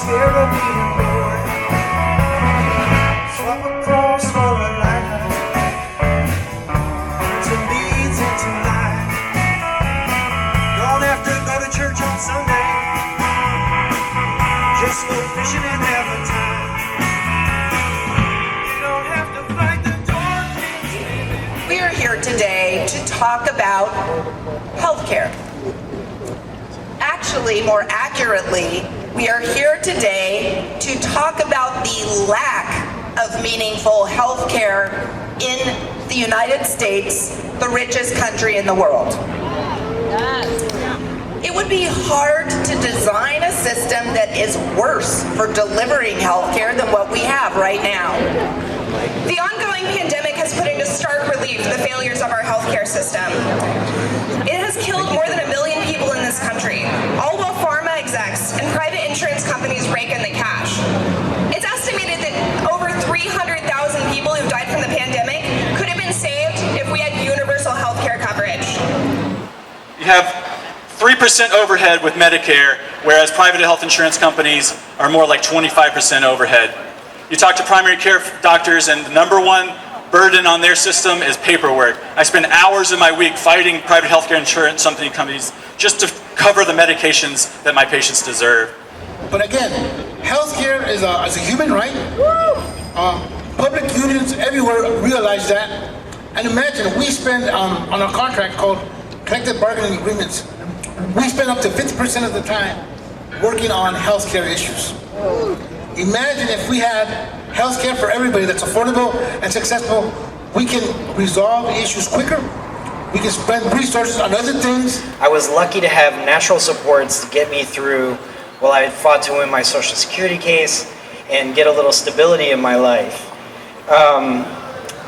scared of being bored. Swap across for a lifetime. To leads into life. Don't have to go to church on Sunday. Just go fishing and have a time. You don't have to fight the dark. We are here today to talk about healthcare. Actually, more accurately, we are here today to talk about the lack of meaningful healthcare in the United States, the richest country in the world. It would be hard to design a system that is worse for delivering healthcare than what we have right now. The ongoing pandemic has put into stark relief the failures of our healthcare system. It has killed more than 1 million people in this country, all while pharma execs and private insurance companies rake in the cash. It's estimated that over 300,000 people who died from the pandemic could have been saved if we had universal healthcare coverage. You have 3% overhead with Medicare, whereas private health insurance companies are more like 25% overhead. You talk to primary care doctors, and the number one burden on their system is paperwork. I spend hours of my week fighting private healthcare insurance companies just to cover the medications that my patients deserve. But again, healthcare is a human right. Public unions everywhere realize that. And imagine we spend on a contract called collective bargaining agreements. We spend up to 50% of the time working on healthcare issues. Imagine if we had healthcare for everybody that's affordable and successful. We can resolve issues quicker. We can spend resources on other things. I was lucky to have natural supports to get me through while I fought to win my Social Security case and get a little stability in my life.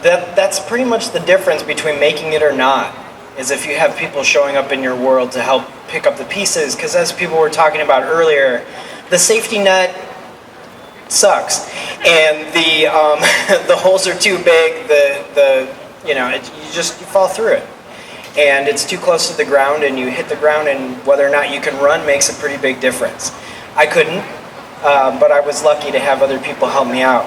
That's pretty much the difference between making it or not, is if you have people showing up in your world to help pick up the pieces. Because as people were talking about earlier, the safety net sucks, and the the holes are too big. You fall through it, and it's too close to the ground, and you hit the ground, and whether or not you can run makes a pretty big difference. I couldn't, but I was lucky to have other people help me out.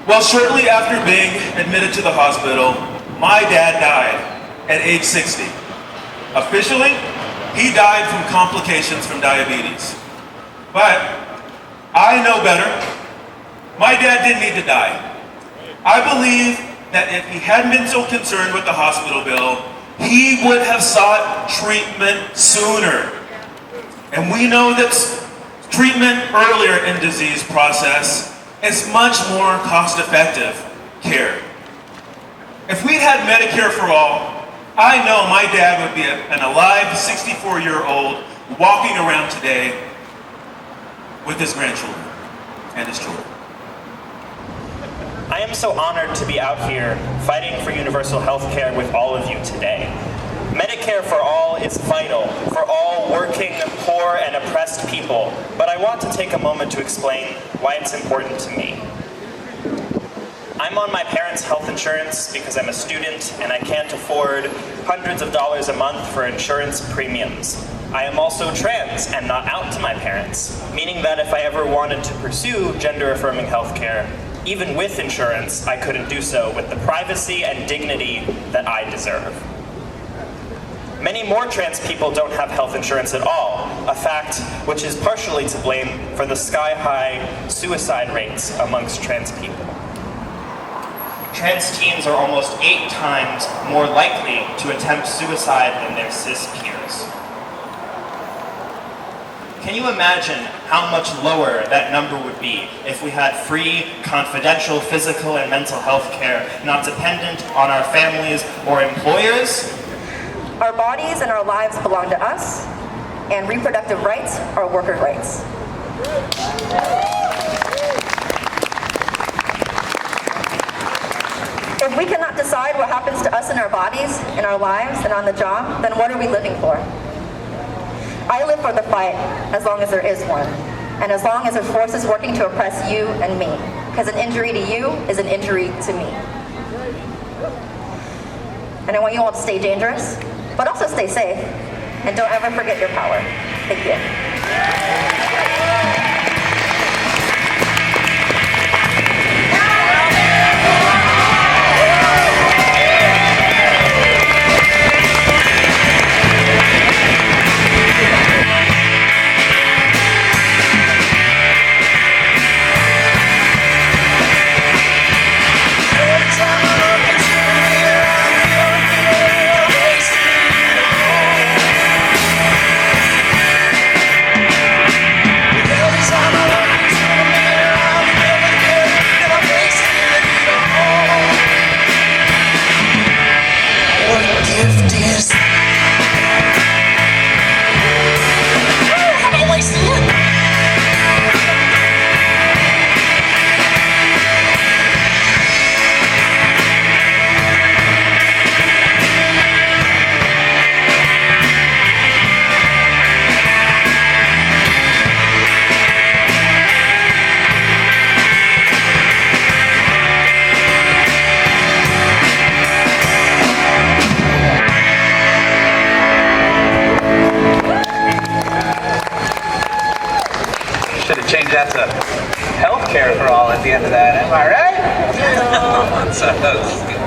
Well, shortly after being admitted to the hospital, my dad died at age 60. Officially, he died from complications from diabetes. But I know better. My dad didn't need to die. I believe that if he hadn't been so concerned with the hospital bill, he would have sought treatment sooner. And we know that treatment earlier in disease process is much more cost-effective care. If we had Medicare for all, I know my dad would be an alive 64-year-old walking around today with his grandchildren and his children. I am so honored to be out here fighting for universal health care with all of you today. Medicare for all is vital for all working, poor, and oppressed people, but I want to take a moment to explain why it's important to me. I'm on my parents' health insurance because I'm a student and I can't afford hundreds of dollars a month for insurance premiums. I am also trans and not out to my parents, meaning that if I ever wanted to pursue gender-affirming healthcare, even with insurance, I couldn't do so with the privacy and dignity that I deserve. Many more trans people don't have health insurance at all, a fact which is partially to blame for the sky-high suicide rates amongst trans people. Trans teens are almost 8 times more likely to attempt suicide than their cis peers. Can you imagine how much lower that number would be if we had free, confidential physical and mental health care, not dependent on our families or employers? Our bodies and our lives belong to us, and reproductive rights are worker rights. If we cannot decide what happens to us in our bodies, in our lives, and on the job, then what are we living for? I live for the fight as long as there is one, and as long as there are forces working to oppress you and me, because an injury to you is an injury to me. And I want you all to stay dangerous, but also stay safe, and don't ever forget your power. Thank you. that's a healthcare for all at the end of that. Am I right? So, that was good.